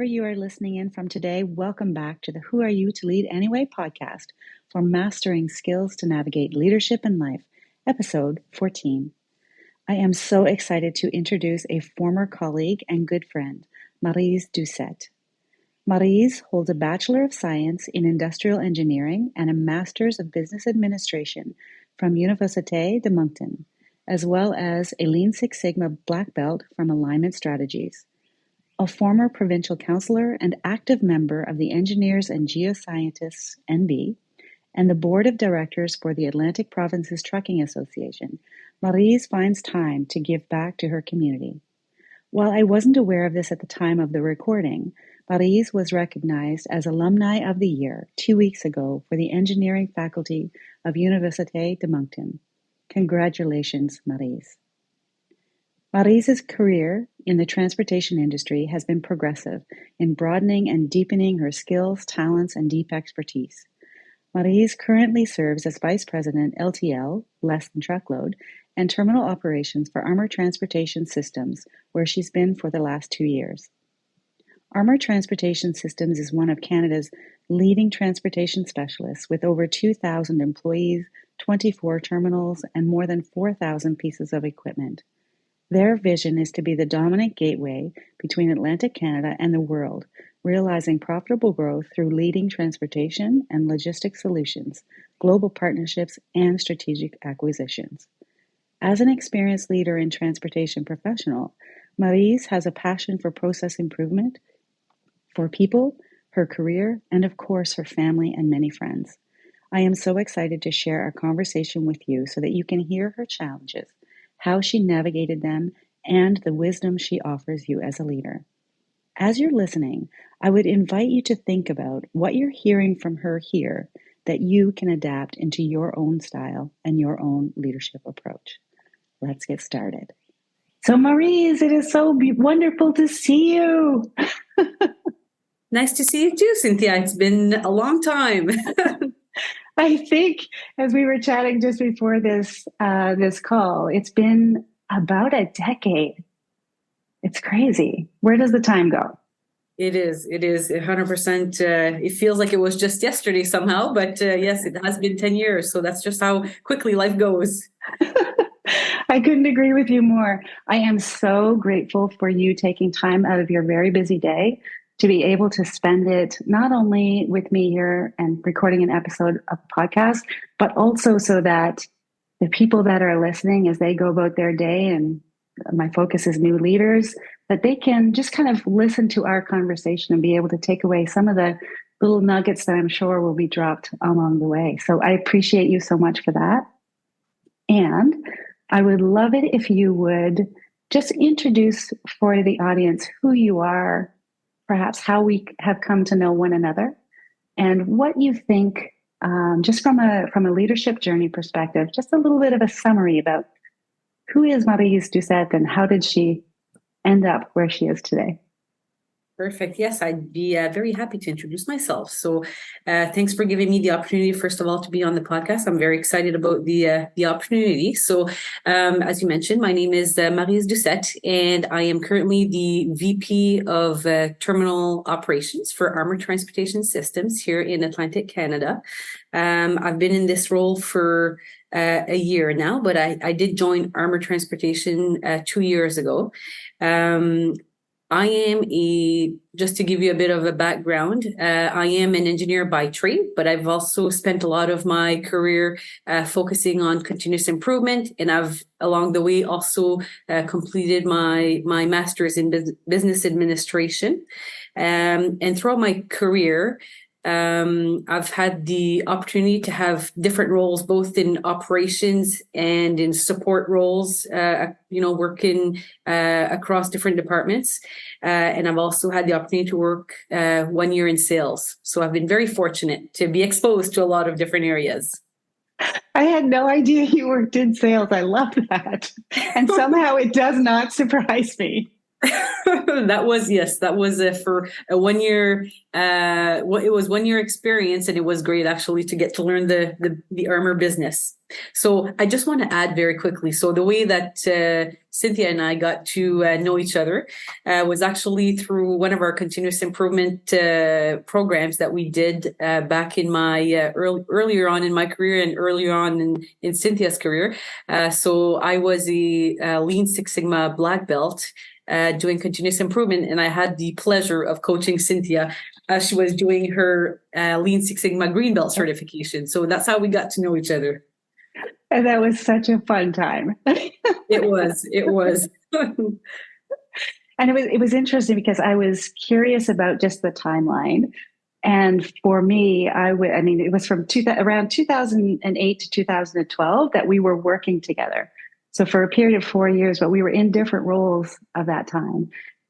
you are listening in from today, welcome back to the Who Are You to Lead Anyway podcast for Mastering Skills to Navigate Leadership in Life, episode 14. I am so excited to introduce a former colleague and good friend, Maryse Doucet. Maryse holds a Bachelor of Science in Industrial Engineering and a Master's of Business Administration from Université de Moncton, as well as a Lean Six Sigma Black Belt from Alignment Strategies. A former provincial councillor and active member of the Engineers and Geoscientists NB and the Board of Directors for the Atlantic Provinces Trucking Association, Maryse finds time to give back to her community. While I wasn't aware of this at the time of the recording, Maryse was recognized as Alumni of the Year 2 weeks ago for the Engineering Faculty of Université de Moncton. Congratulations, Maryse. Maryse's career in the transportation industry has been progressive in broadening and deepening her skills, talents, and deep expertise. Maryse currently serves as Vice President LTL, Less Than Truckload, and Terminal Operations for Armour Transportation Systems, where she's been for the last 2 years. Armour Transportation Systems is one of Canada's leading transportation specialists with over 2,000 employees, 24 terminals, and more than 4,000 pieces of equipment. Their vision is to be the dominant gateway between Atlantic Canada and the world, realizing profitable growth through leading transportation and logistics solutions, global partnerships, and strategic acquisitions. As an experienced leader and transportation professional, Maryse has a passion for process improvement, for people, her career, and of course her family and many friends. I am so excited to share our conversation with you so that you can hear her challenges, how she navigated them, and the wisdom she offers you as a leader. As you're listening, I would invite you to think about what you're hearing from her here that you can adapt into your own style and your own leadership approach. Let's get started. So Maryse, it is so wonderful to see you. Nice to see you too, Cynthia. It's been a long time. I think as we were chatting just before this call, it's been about a decade. It's crazy. Where does the time go? It is 100%. It feels like it was just yesterday somehow, but yes, it has been 10 years. So that's just how quickly life goes. I couldn't agree with you more. I am so grateful for you taking time out of your very busy day to be able to spend it not only with me here and recording an episode of the podcast, but also so that the people that are listening as they go about their day, and my focus is new leaders, that they can just kind of listen to our conversation and be able to take away some of the little nuggets that I'm sure will be dropped along the way. So I appreciate you so much for that. And I would love it if you would just introduce for the audience who you are, perhaps how we have come to know one another, and what you think, just from a leadership journey perspective, just a little bit of a summary about who is Maryse Doucet and how did she end up where she is today. Perfect. Yes, I'd be very happy to introduce myself. So thanks for giving me the opportunity, first of all, to be on the podcast. I'm very excited about the opportunity. So as you mentioned, my name is Maryse Doucet, and I am currently the VP of Terminal Operations for Armour Transportation Systems here in Atlantic Canada. I've been in this role for a year now, but I did join Armour Transportation 2 years ago. I am just to give you a bit of a background, I am an engineer by trade, but I've also spent a lot of my career focusing on continuous improvement. And I've, along the way, also completed my master's in business administration. And throughout my career, I've had the opportunity to have different roles, both in operations and in support roles, working across different departments. And I've also had the opportunity to work 1 year in sales. So I've been very fortunate to be exposed to a lot of different areas. I had no idea you worked in sales. I love that. And somehow it does not surprise me. That was for a 1 year. It was 1 year experience, and it was great actually to get to learn the armor business. So I just want to add very quickly. So the way that Cynthia and I got to know each other was actually through one of our continuous improvement programs that we did back in my earlier on in my career and earlier on in Cynthia's career. So I was a Lean Six Sigma black belt doing continuous improvement. And I had the pleasure of coaching Cynthia as she was doing her Lean Six Sigma Green Belt certification. So that's how we got to know each other. And that was such a fun time. It was. And it was interesting because I was curious about just the timeline. And for me, I mean, it was from around 2008 to 2012 that we were working together. So for a period of 4 years, but we were in different roles of that time.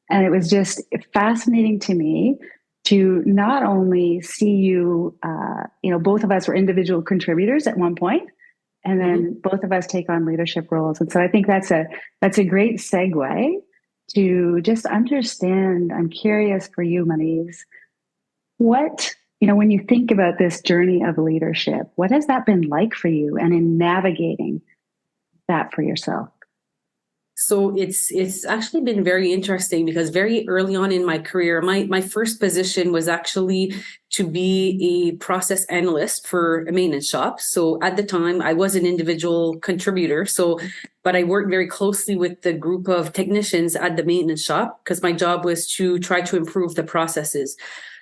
And it was just fascinating to me to not only see you, both of us were individual contributors at one point, and then both of us take on leadership roles. And so I think that's a great segue to just understand. I'm curious for you, Maryse, when you think about this journey of leadership, what has that been like for you and in navigating that for yourself? So it's actually been very interesting because very early on in my career, my first position was actually to be a process analyst for a maintenance shop. So at the time, I was an individual contributor. But I worked very closely with the group of technicians at the maintenance shop because my job was to try to improve the processes.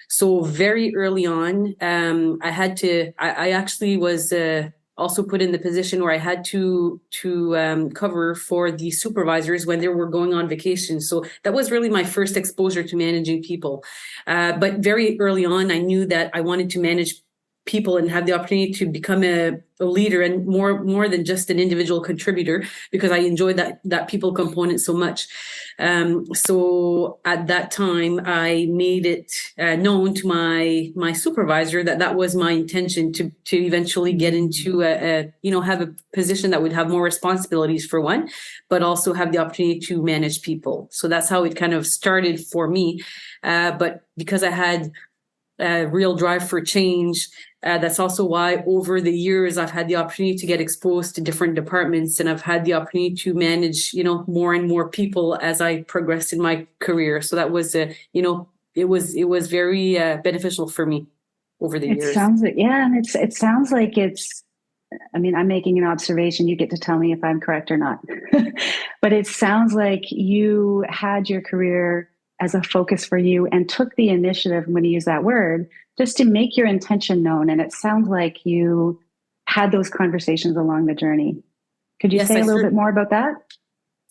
So very early on, I actually was also put in the position where I had to cover for the supervisors when they were going on vacation. So that was really my first exposure to managing people. But very early on, I knew that I wanted to manage people and have the opportunity to become a leader and more than just an individual contributor, because I enjoyed that people component so much. So at that time, I made it known to my supervisor that was my intention to eventually get into have a position that would have more responsibilities for one, but also have the opportunity to manage people. So that's how it kind of started for me. But because I had a real drive for change, that's also why over the years I've had the opportunity to get exposed to different departments, and I've had the opportunity to manage, more and more people as I progressed in my career. So that was, it was very beneficial for me over the years. And it sounds like I mean, I'm making an observation. You get to tell me if I'm correct or not. But it sounds like you had your career as a focus for you and took the initiative, I'm going to use that word, just to make your intention known. And it sounds like you had those conversations along the journey. Could you say a little bit more about that?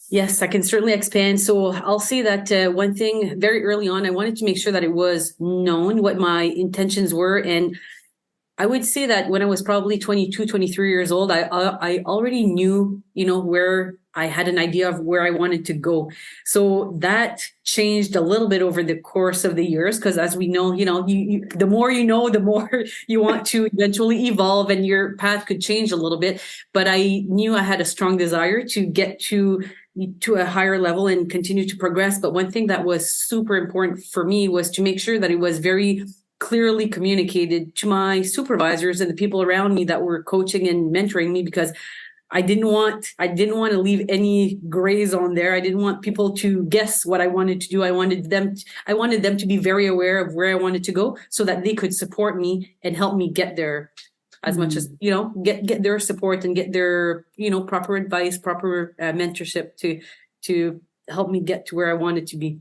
Yes, I can certainly expand. So I'll say that one thing very early on, I wanted to make sure that it was known what my intentions were. And I would say that when I was probably 22, 23 years old, I already knew, where I had an idea of where I wanted to go. So that changed a little bit over the course of the years, because as we know, the more you know, the more you want to eventually evolve and your path could change a little bit. But I knew I had a strong desire to get to a higher level and continue to progress. But one thing that was super important for me was to make sure that it was very clearly communicated to my supervisors and the people around me that were coaching and mentoring me, because I didn't want to leave any grays on there. I didn't want people to guess what I wanted to do. I wanted them to be very aware of where I wanted to go so that they could support me and help me get there as much as, get their support and get their, proper advice, proper mentorship to help me get to where I wanted to be.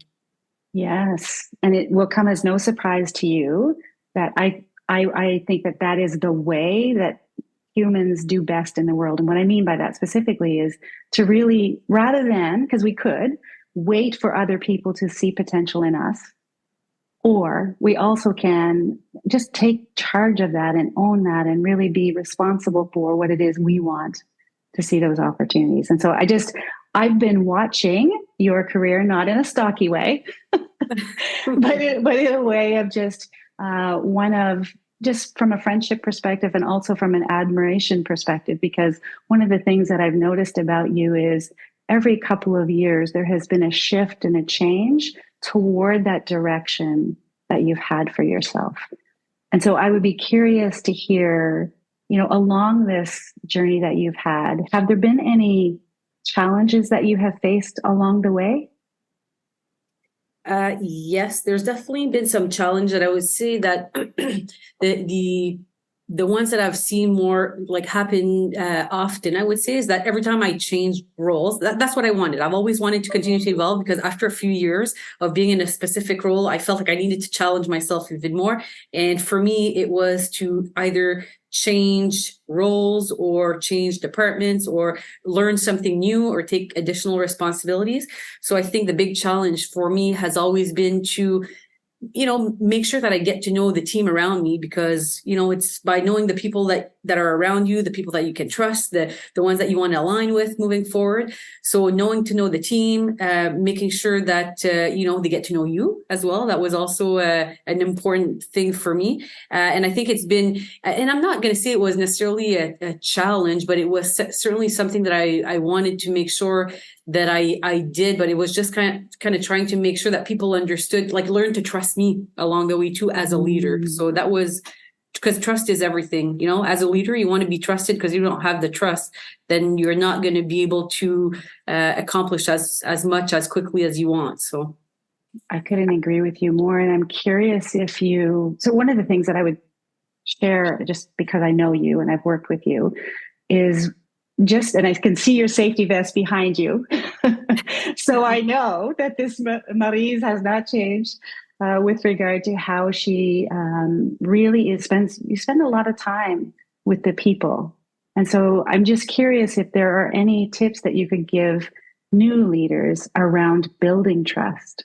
Yes. And it will come as no surprise to you that I think that is the way that humans do best in the world. And what I mean by that specifically is to really, rather than, because we could wait for other people to see potential in us, or we also can just take charge of that and own that and really be responsible for what it is we want to see those opportunities. And so I've been watching your career, not in a stocky way, but in a way of just just from a friendship perspective and also from an admiration perspective, because one of the things that I've noticed about you is every couple of years, there has been a shift and a change toward that direction that you've had for yourself. And so I would be curious to hear, along this journey that you've had, have there been any challenges that you have faced along the way? Yes, there's definitely been some challenge that I would say that the ones that I've seen more like happen often, I would say, is that every time I change roles, that's what I wanted. I've always wanted to continue to evolve, because after a few years of being in a specific role, I felt like I needed to challenge myself even more. And for me, it was to either change roles or change departments or learn something new or take additional responsibilities. So I think the big challenge for me has always been to make sure that I get to know the team around me, because, it's by knowing the people that are around you, the people that you can trust, the ones that you want to align with moving forward. So knowing to know the team, making sure that, they get to know you as well. That was also an important thing for me. And I think it's been, and I'm not going to say it was necessarily a challenge, but it was certainly something that I wanted to make sure that I did, but it was just kind of trying to make sure that people understood, like learn to trust me along the way too as a leader. So that was, because trust is everything, as a leader, you want to be trusted, because you don't have the trust, then you're not going to be able to accomplish as much as quickly as you want. So I couldn't agree with you more. And I'm curious so one of the things that I would share, just because I know you and I've worked with you, is and I can see your safety vest behind you. So I know that this Maryse has not changed with regard to how she really you spend a lot of time with the people. And so I'm just curious if there are any tips that you could give new leaders around building trust.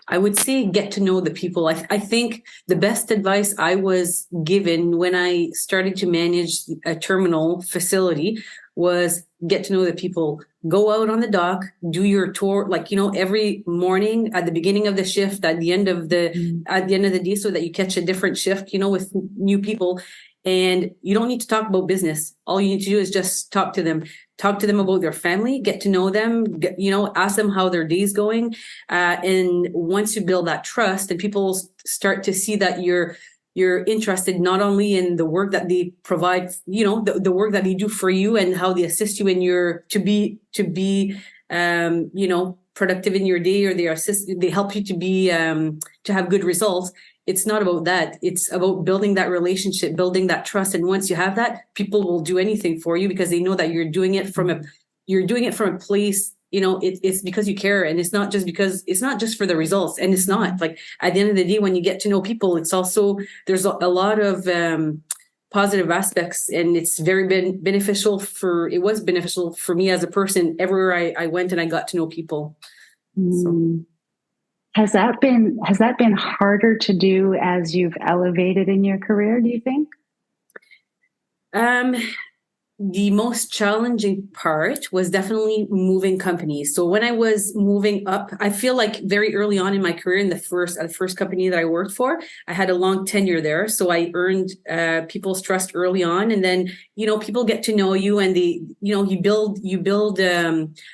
I would say get to know the people. I think the best advice I was given when I started to manage a terminal facility was get to know the people. Go out on the dock, do your tour, every morning at the beginning of the shift, at the end of the day, so that you catch a different shift, with new people. And you don't need to talk about business. All you need to do is just talk to them about their family, get to know them, ask them how their day's going. And once you build that trust and people start to see that you're interested not only in the work that they provide, the work that they do for you and how they assist you in to be productive in your day, or they help you to have good results. It's not about that. It's about building that relationship, building that trust. And once you have that, people will do anything for you, because they know that you're doing it from a place, it's because you care. And it's not just for the results. And it's not like, at the end of the day, when you get to know people, it's also, there's a lot of positive aspects, and it's very beneficial it was beneficial for me as a person everywhere I went, and I got to know people. So. Has that been harder to do as you've elevated in your career, do you think? The most challenging part was definitely moving companies. So when I was moving up, I feel like very early on in my career, in the first company that I worked for, I had a long tenure there. So I earned people's trust early on, and then people get to know you, and you build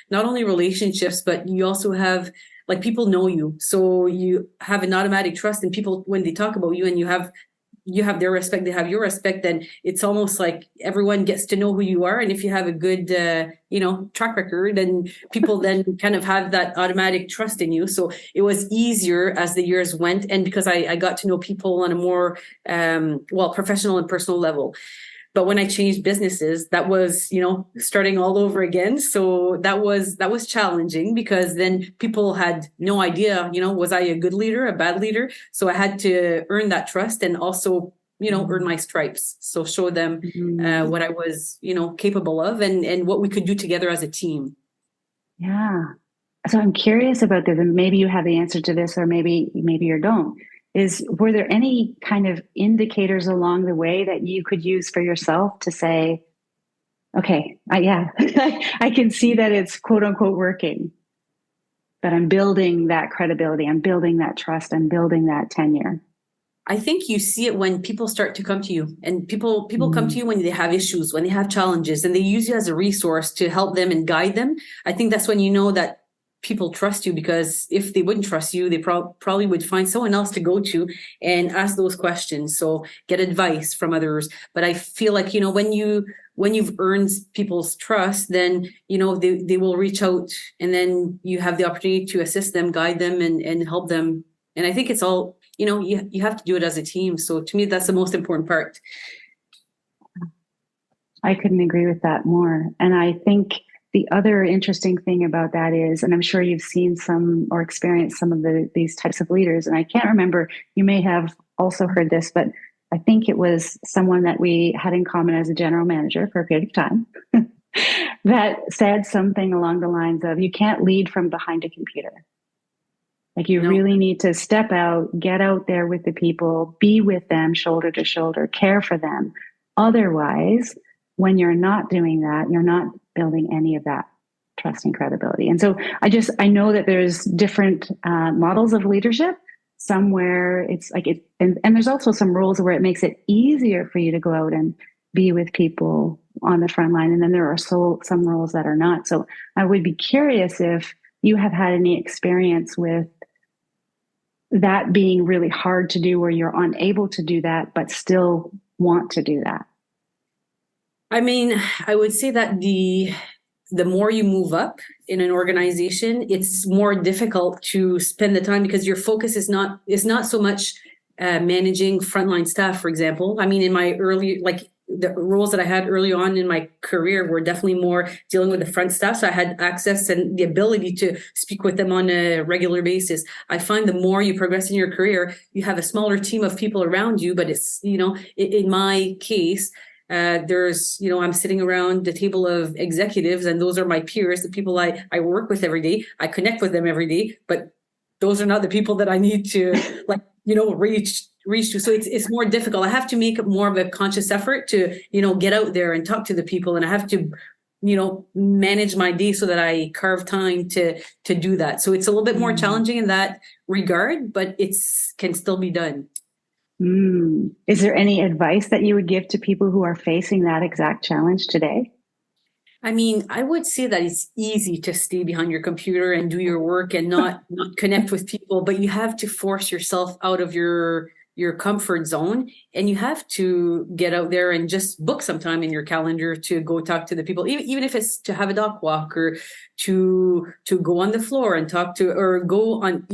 not only relationships, but you also have, like, people know you. So you have an automatic trust, and people, when they talk about you and you have their respect, they have your respect, then it's almost like everyone gets to know who you are. And if you have a good, track record, then people then kind of have that automatic trust in you. So it was easier as the years went. And because I got to know people on a more, professional and personal level. But when I changed businesses, that was, starting all over again. So that was challenging, because then people had no idea, was I a good leader, a bad leader? So I had to earn that trust, and also, earn my stripes. So show them what I was, capable of, and what we could do together as a team. Yeah. So I'm curious about this, and maybe you have the answer to this, or maybe you don't. Were there any kind of indicators along the way that you could use for yourself to say, okay, I can see that it's quote unquote working, that I'm building that credibility, I'm building that trust, I'm building that tenure? I think you see it when people start to come to you, and people come to Mm. you when they have issues, when they have challenges, and they use you as a resource to help them and guide them. I think that's when you know that people trust you, because if they wouldn't trust you, they probably would find someone else to go to and ask those questions. So get advice from others. But I feel like, when you've earned people's trust, then, they will reach out, and then you have the opportunity to assist them, guide them, and help them. And I think it's all, you have to do it as a team. So to me, that's the most important part. I couldn't agree with that more. And I think the other interesting thing about that is, and I'm sure you've seen some or experienced some of these types of leaders, and I can't remember, you may have also heard this, but I think it was someone that we had in common as a general manager for a period of time that said something along the lines of, you can't lead from behind a computer. Like you No. really need to step out, get out there with the people, be with them shoulder to shoulder, care for them. Otherwise, when you're not doing that, you're not building any of that trust and credibility. And so I know that there's different models of leadership. Somewhere it's like it, and there's also some roles where it makes it easier for you to go out and be with people on the front line. And then there are some roles that are not. So I would be curious if you have had any experience with that being really hard to do, where you're unable to do that, but still want to do that. I mean, I would say that the more you move up in an organization, it's more difficult to spend the time, because your focus is not so much managing frontline staff, for example. I mean, in my early, like the roles that I had early on in my career were definitely more dealing with the front staff. So I had access and the ability to speak with them on a regular basis. I find the more you progress in your career, you have a smaller team of people around you, but it's, in my case, I'm sitting around the table of executives, and those are my peers, the people I work with every day. I connect with them every day, but those are not the people that I need to reach to. So it's more difficult. I have to make more of a conscious effort to, get out there and talk to the people. And I have to, manage my day so that I carve time to do that. So it's a little bit more challenging in that regard, but can still be done. Is there any advice that you would give to people who are facing that exact challenge today? I mean, I would say that it's easy to stay behind your computer and do your work and not connect with people, but you have to force yourself out of your comfort zone, and you have to get out there and just book some time in your calendar to go talk to the people, even if it's to have a dog walk, or to go on the floor and talk to, or go on,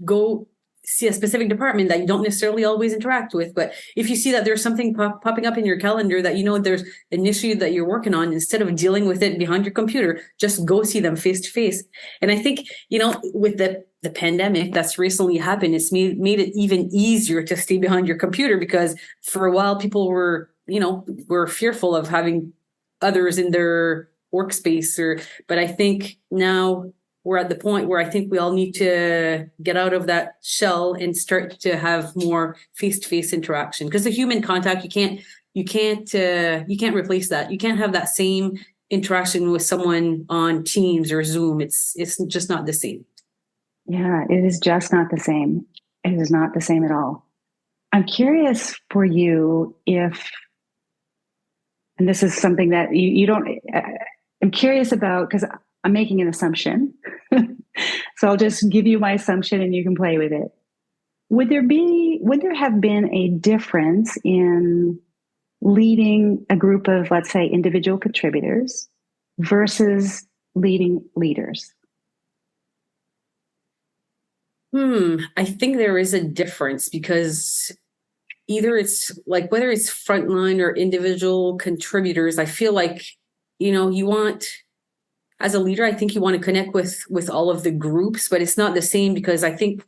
go see a specific department that you don't necessarily always interact with. But if you see that there's something popping up in your calendar that, there's an issue that you're working on, instead of dealing with it behind your computer, just go see them face to face. And I think, with the pandemic that's recently happened, it's made it even easier to stay behind your computer, because for a while people were fearful of having others in their workspace, but I think now we're at the point where I think we all need to get out of that shell and start to have more face-to-face interaction, because the human contact, you can't replace that. You can't have that same interaction with someone on Teams or Zoom. It's just not the same. Yeah, it is just not the same. It is not the same at all. I'm curious for you if, and this is something that you don't, I'm curious about, because I'm making an assumption. So I'll just give you my assumption and you can play with it. Would there have been a difference in leading a group of, let's say, individual contributors versus leading leaders? I think there is a difference, because either it's like, whether it's frontline or individual contributors, I feel like, you want, as a leader, I think you want to connect with all of the groups, but it's not the same, because I think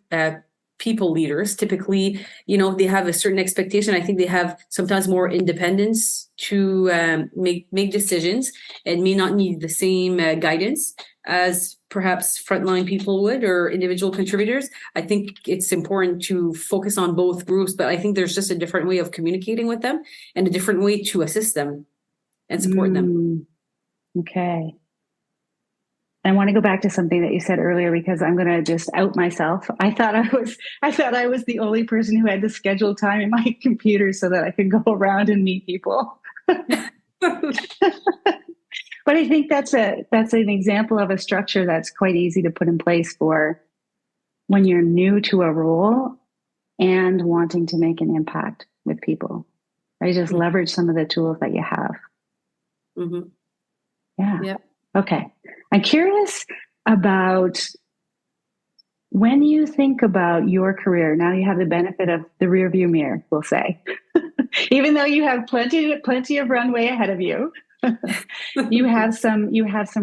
people leaders typically, they have a certain expectation. I think they have sometimes more independence to make decisions, and may not need the same guidance as perhaps frontline people would, or individual contributors. I think it's important to focus on both groups, but I think there's just a different way of communicating with them, and a different way to assist them and support them. Okay. I want to go back to something that you said earlier because I'm going to just out myself. I thought I was the only person who had to schedule time in my computer so that I could go around and meet people. But I think that's an example of a structure that's quite easy to put in place for when you're new to a role and wanting to make an impact with people. Right? Just leverage some of the tools that you have. Mm-hmm. Yeah. Yep. Okay. I'm curious about when you think about your career. Now you have the benefit of the rear view mirror, we'll say, even though you have plenty of runway ahead of you. you have some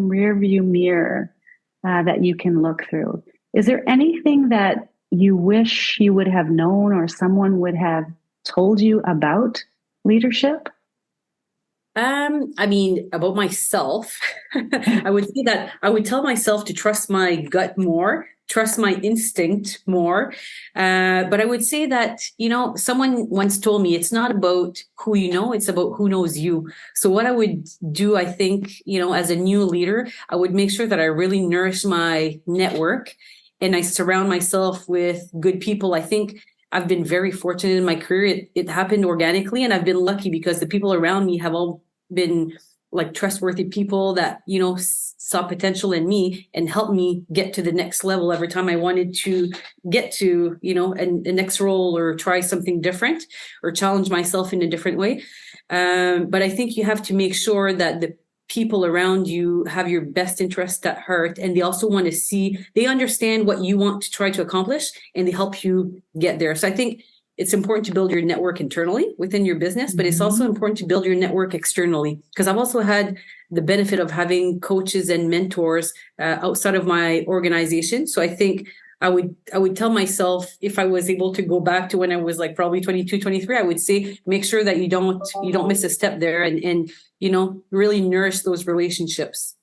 rear view mirror that you can look through. Is there anything that you wish you would have known or someone would have told you about leadership? I mean, about myself, I would say that I would tell myself to trust my gut more, trust my instinct more. But I would say that, someone once told me it's not about who you know, it's about who knows you. So what I would do, I think, as a new leader, I would make sure that I really nourish my network and I surround myself with good people. I think I've been very fortunate in my career. It happened organically, and I've been lucky because the people around me have all been like trustworthy people that, saw potential in me and helped me get to the next level every time I wanted to get to, a next role or try something different or challenge myself in a different way. But I think you have to make sure that the people around you have your best interest at heart, and they also want to they understand what you want to try to accomplish, and they help you get there. So I think it's important to build your network internally within your business, but it's also important to build your network externally, because I've also had the benefit of having coaches and mentors outside of my organization. So I think I would tell myself, if I was able to go back to when I was like probably 22, 23, I would say, make sure that you don't miss a step there, and really nourish those relationships.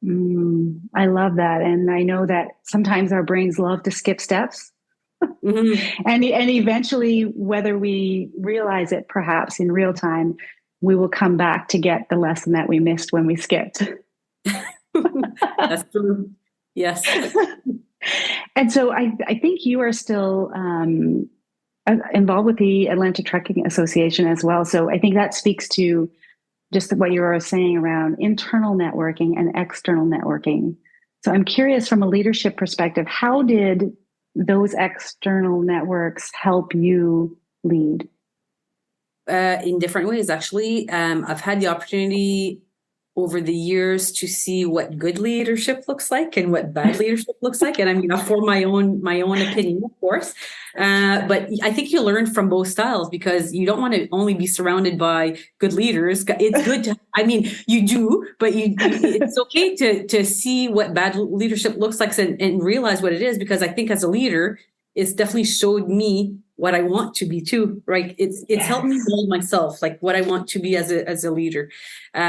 I love that. And I know that sometimes our brains love to skip steps. Mm-hmm. And eventually, whether we realize it perhaps in real time, we will come back to get the lesson that we missed when we skipped. That's true. Yes. And so I think you are still involved with the Atlantic Trucking Association as well. So I think that speaks to just what you were saying around internal networking and external networking. So I'm curious, from a leadership perspective, how did those external networks help you lead? In different ways, actually. I've had the opportunity over the years to see what good leadership looks like and what bad leadership looks like. And I'm going to form my own opinion, of course. But I think you learn from both styles, because you don't want to only be surrounded by good leaders. It's good to, you do, but it's okay to see what bad leadership looks like and realize what it is, because I think as a leader, it's definitely showed me what I want to be too, right? It's helped me mold myself, like what I want to be as a leader.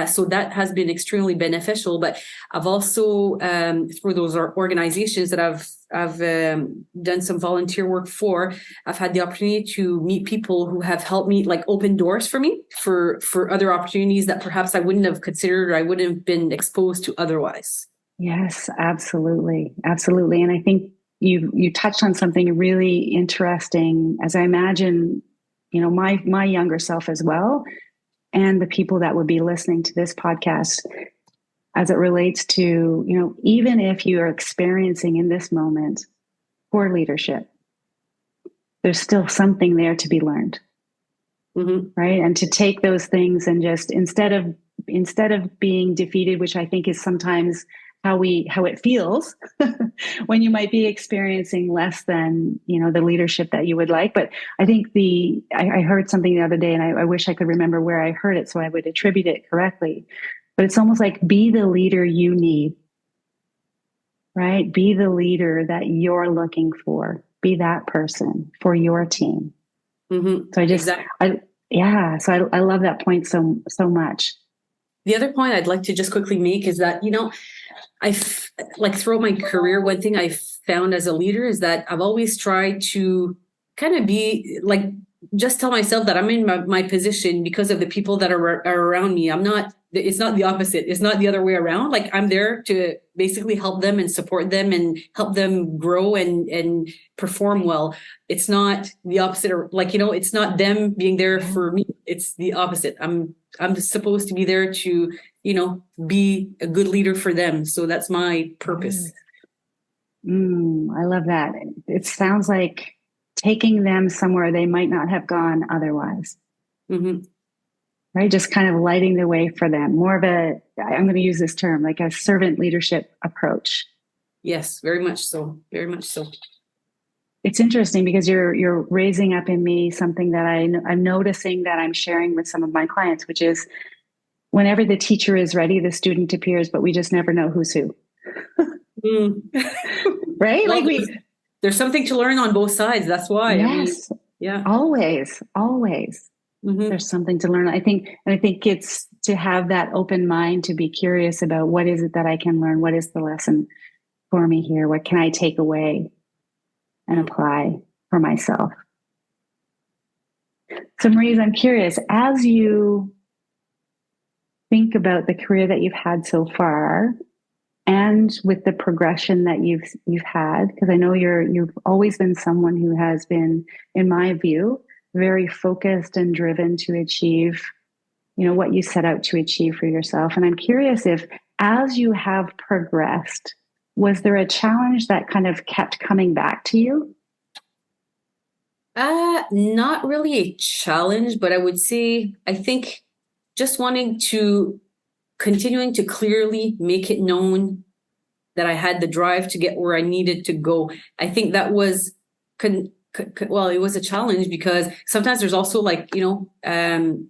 So that has been extremely beneficial. But I've also, through those organizations that I've done some volunteer work for, I've had the opportunity to meet people who have helped me, like open doors for me for other opportunities that perhaps I wouldn't have considered or I wouldn't have been exposed to otherwise. Yes, absolutely. Absolutely. And I think you touched on something really interesting, as I imagine, my younger self as well, and the people that would be listening to this podcast, as it relates to, even if you are experiencing in this moment poor leadership, there's still something there to be learned. Mm-hmm. Right. And to take those things and just, instead of being defeated, which I think is sometimes how it feels when you might be experiencing less than, the leadership that you would like. But I think I heard something the other day, and I wish I could remember where I heard it so I would attribute it correctly. But it's almost like, be the leader you need, right? Be the leader that you're looking for. Be that person for your team. Mm-hmm. So exactly. I love that point so much. The other point I'd like to just quickly make is that, I've throughout my career, one thing I've found as a leader is that I've always tried to kind of be just tell myself that I'm in my position because of the people that are around me. I'm not it's not the opposite. It's not the other way around. Like I'm there to basically help them and support them and help them grow and perform well. It's not the opposite, or like, it's not them being there for me. It's the opposite. I'm supposed to be there to, be a good leader for them. So that's my purpose. I love that. It sounds like taking them somewhere they might not have gone otherwise. Mm-hmm. Right? Just kind of lighting the way for them. More of I'm going to use this term, like a servant leadership approach. Yes, very much so. Very much so. It's interesting because you're raising up in me something that I'm noticing that I'm sharing with some of my clients, which is whenever the teacher is ready, the student appears, but we just never know who's who. Right? Well, like there's something to learn on both sides. That's why. Yes. Yeah. Always. Mm-hmm. There's something to learn. I think it's to have that open mind, to be curious about what is it that I can learn? What is the lesson for me here? What can I take away and apply for myself? So Maryse, I'm curious, as you think about the career that you've had so far, and with the progression that you've had, because I know you've always been someone who has been, in my view, very focused and driven to achieve, what you set out to achieve for yourself. And I'm curious if, as you have progressed, was there a challenge that kind of kept coming back to you? Not really a challenge, but I would say, I think just continuing to clearly make it known that I had the drive to get where I needed to go. I think that was, it was a challenge because sometimes there's also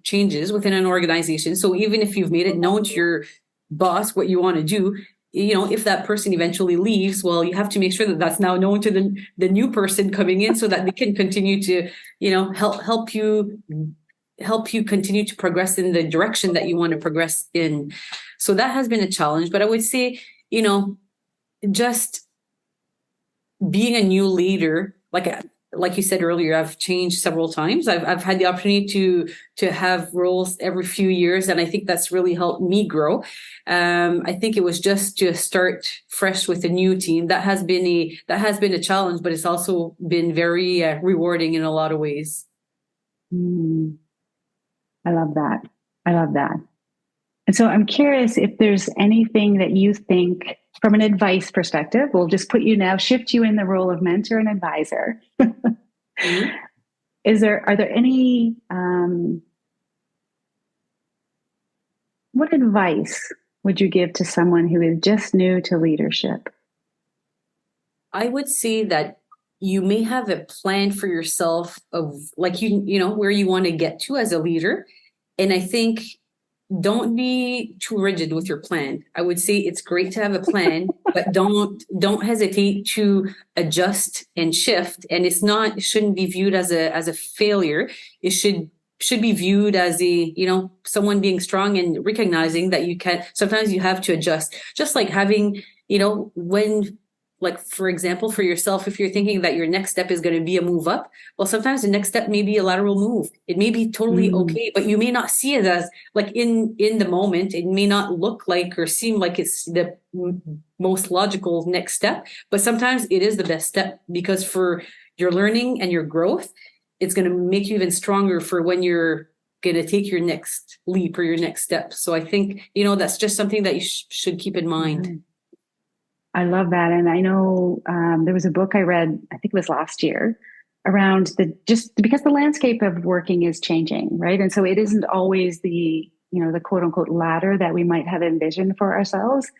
changes within an organization. So even if you've made it known to your boss what you want to do, if that person eventually leaves, well, you have to make sure that that's now known to the new person coming in so that they can continue to, help you continue to progress in the direction that you want to progress in. So that has been a challenge, but I would say, just being a new leader, like you said earlier, I've changed several times. I've had the opportunity to have roles every few years, and I think that's really helped me grow. I think it was just to start fresh with a new team. That has been a challenge, but it's also been very rewarding in a lot of ways. I love that. And so I'm curious if there's anything that you think, from an advice perspective, we'll just shift you in the role of mentor and advisor. Mm-hmm. Are there any, what advice would you give to someone who is just new to leadership? I would say that you may have a plan for yourself of where you want to get to as a leader. And I think don't be too rigid with your plan. I would say it's great to have a plan, but don't hesitate to adjust and shift. And it shouldn't be viewed as a failure. It should be viewed as someone being strong and recognizing that sometimes you have to adjust. Just like having, for example, for yourself, if you're thinking that your next step is going to be a move up, well, sometimes the next step may be a lateral move. It may be totally okay, but you may not see it as in the moment. It may not look like or seem like it's the most logical next step, but sometimes it is the best step because for your learning and your growth, it's going to make you even stronger for when you're going to take your next leap or your next step. So I think, that's just something that you should keep in mind. I love that. And I know there was a book I read, I think it was last year, around because the landscape of working is changing, right? And so it isn't always the quote unquote ladder that we might have envisioned for ourselves.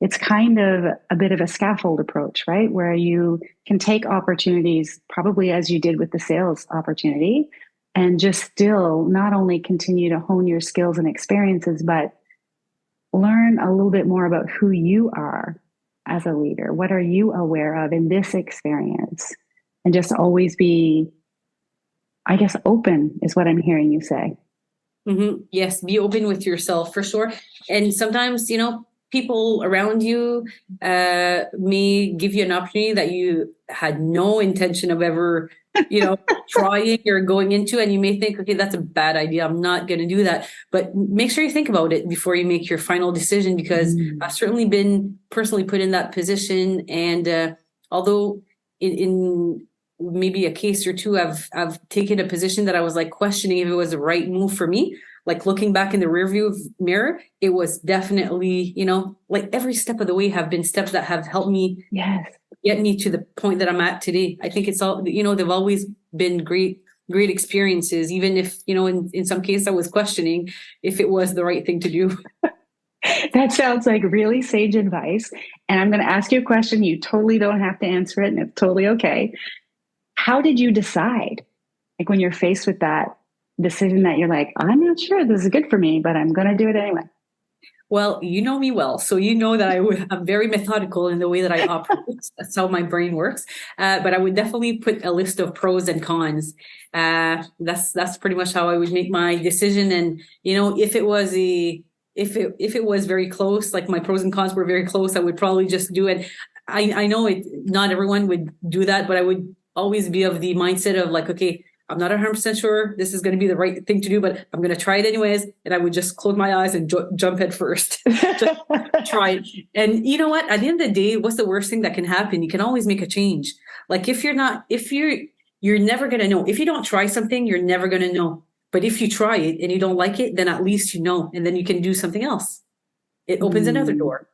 It's kind of a bit of a scaffold approach, right? Where you can take opportunities, probably as you did with the sales opportunity, and just still not only continue to hone your skills and experiences, but learn a little bit more about who you are as a leader. What are you aware of in this experience? And just always be, I guess, open is what I'm hearing you say. Mm-hmm. Yes, be open with yourself for sure. And sometimes, people around you may give you an opportunity that you had no intention of ever, trying or going into, and you may think, okay, that's a bad idea. I'm not going to do that. But make sure you think about it before you make your final decision, because I've certainly been personally put in that position. And although in maybe a case or two, I've taken a position that I was like questioning if it was the right move for me. Like looking back in the rearview mirror, it was definitely, like every step of the way have been steps that have helped me get me to the point that I'm at today. I think it's all, they've always been great experiences, even if, in some cases I was questioning if it was the right thing to do. That sounds like really sage advice. And I'm going to ask you a question. You totally don't have to answer it, and it's totally okay. How did you decide? Like when you're faced with that decision that you're like, I'm not sure this is good for me, but I'm going to do it anyway. Well, you know me well, so you know that I'm very methodical in the way that I operate. That's how my brain works. But I would definitely put a list of pros and cons. That's pretty much how I would make my decision. And if it was if it was very close, like my pros and cons were very close, I would probably just do it. I know not everyone would do that, but I would always be of the mindset of like, okay, I'm not 100% sure this is going to be the right thing to do, but I'm going to try it anyways. And I would just close my eyes and jump head first. Just try it. And you know what? At the end of the day, what's the worst thing that can happen? You can always make a change. Like you're never going to know. If you don't try something, you're never going to know. But if you try it and you don't like it, then at least you know, and then you can do something else. It opens another door.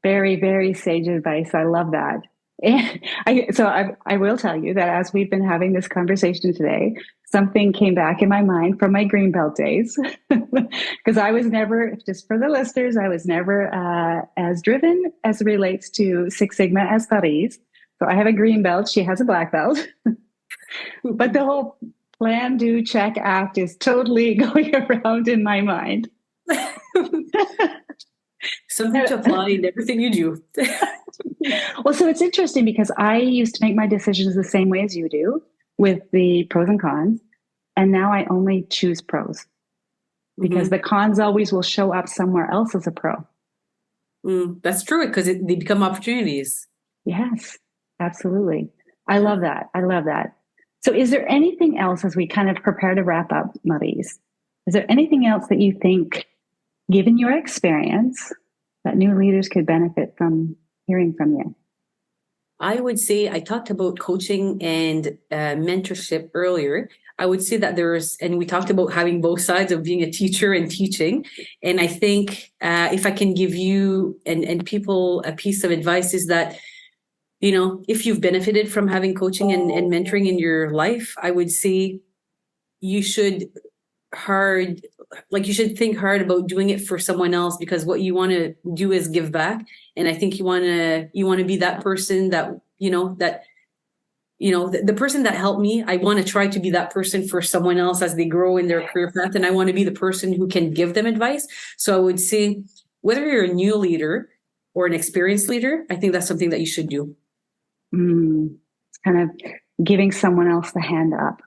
Very, very sage advice. I love that. And I will tell you that as we've been having this conversation today, something came back in my mind from my Greenbelt days. Because I was never, just for the listeners, I was never as driven as it relates to Six Sigma as Maryse. So I have a green belt. She has a black belt. But the whole plan, do, check, act is totally going around in my mind. Something to apply in everything you do. Well, so it's interesting because I used to make my decisions the same way as you do, with the pros and cons. And now I only choose pros because the cons always will show up somewhere else as a pro. That's true, because they become opportunities. Yes, absolutely. I love that. I love that. So is there anything else as we kind of prepare to wrap up, Maryse? Is there anything else that you think, given your experience, that new leaders could benefit from hearing from you? I would say, I talked about coaching and mentorship earlier. I would say that and we talked about having both sides of being a teacher and teaching. And I think if I can give you and people a piece of advice is that, if you've benefited from having coaching and mentoring in your life, I would say you should think hard about doing it for someone else, because what you want to do is give back. And I think you want to be that person that, the person that helped me. I want to try to be that person for someone else as they grow in their career path. And I want to be the person who can give them advice. So I would say, whether you're a new leader or an experienced leader, I think that's something that you should do. It's kind of giving someone else the hand up.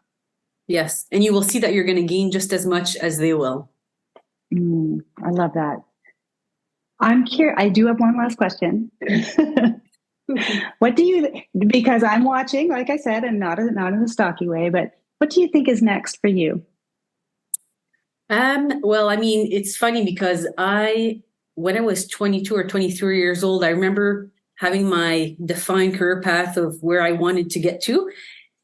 Yes. And you will see that you're going to gain just as much as they will. I love that. I'm curious. I do have one last question. Because I'm watching, like I said, and not in a stocky way, but what do you think is next for you? Well, I mean, it's funny because when I was 22 or 23 years old, I remember having my defined career path of where I wanted to get to.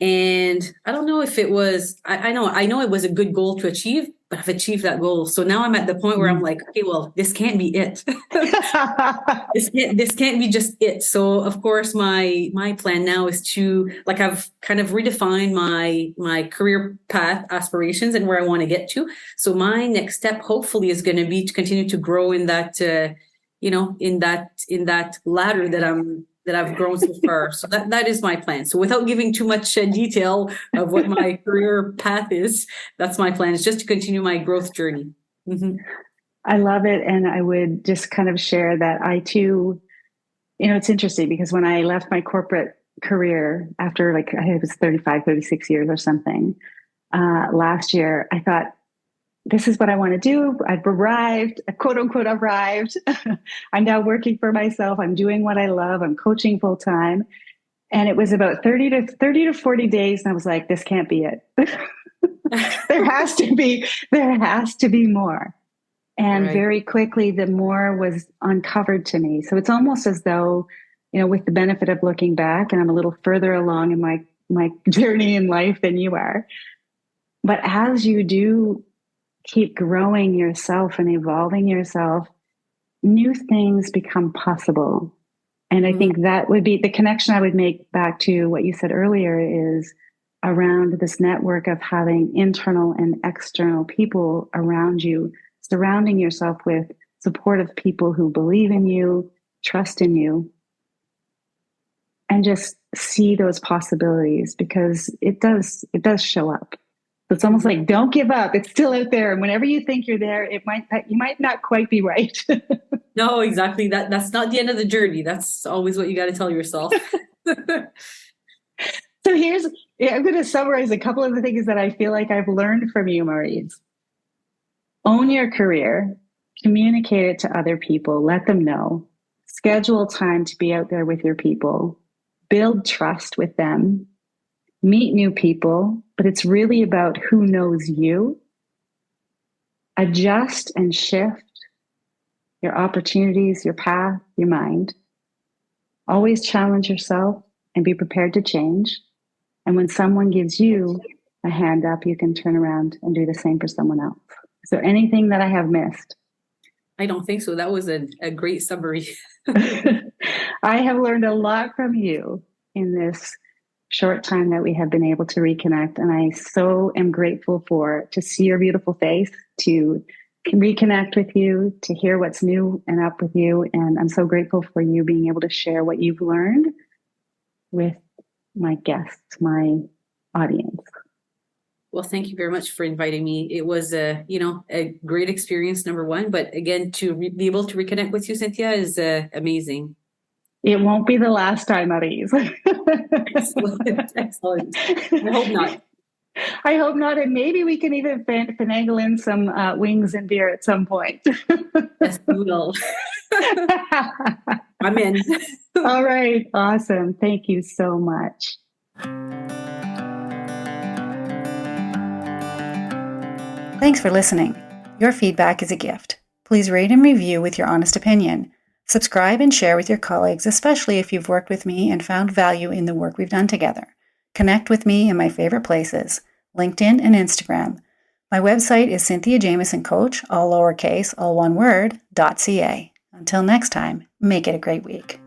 And I don't know if it was, I know it was a good goal to achieve, but I've achieved that goal. So now I'm at the point where I'm like, okay, well, this can't be it. This can't be just it. So of course, my plan now is to, like, I've kind of redefined my career path aspirations and where I want to get to. So my next step, hopefully, is going to be to continue to grow in that, in that ladder that I've grown so far. So that is my plan. So without giving too much detail of what my career path is, that's my plan. It's just to continue my growth journey. I love it. And I would just kind of share that I too, it's interesting because when I left my corporate career after it was 35, 36 years or something, last year, I thought, this is what I want to do. I've arrived, quote unquote, arrived. I'm now working for myself. I'm doing what I love. I'm coaching full time. And it was about 30 to 40 days. And I was like, this can't be it. there has to be more. And Right. very quickly, the more was uncovered to me. So it's almost as though, with the benefit of looking back, and I'm a little further along in my journey in life than you are. But as you do keep growing yourself and evolving yourself, new things become possible. And I think that would be the connection I would make back to what you said earlier is around this network of having internal and external people around you, surrounding yourself with supportive people who believe in you, trust in you, and just see those possibilities, because it does show up. So it's almost like, don't give up. It's still out there. And whenever you think you're there, you might not quite be right. No, exactly. That's not the end of the journey. That's always what you got to tell yourself. So I'm going to summarize a couple of the things that I feel like I've learned from you, Maryse. Own your career, communicate it to other people, let them know, schedule time to be out there with your people, build trust with them, meet new people, but it's really about who knows you. Adjust and shift your opportunities, your path, your mind. Always challenge yourself and be prepared to change. And when someone gives you a hand up, you can turn around and do the same for someone else. Is there anything that I have missed? I don't think so. That was a great summary. I have learned a lot from you in this short time that we have been able to reconnect. And I so am grateful to see your beautiful face, to reconnect with you, to hear what's new and up with you. And I'm so grateful for you being able to share what you've learned with my guests, my audience. Well, thank you very much for inviting me. It was a great experience, number one. But again, to be able to reconnect with you, Cynthia, is amazing. It won't be the last time, Maryse. Excellent. I hope not. I hope not. And maybe we can even finagle in some wings and beer at some point. Yes, we will. I'm in. All right. Awesome. Thank you so much. Thanks for listening. Your feedback is a gift. Please rate and review with your honest opinion. Subscribe and share with your colleagues, especially if you've worked with me and found value in the work we've done together. Connect with me in my favorite places, LinkedIn and Instagram. My website is Cynthia Jamieson Coach, all lowercase, all one word, .ca. Until next time, make it a great week.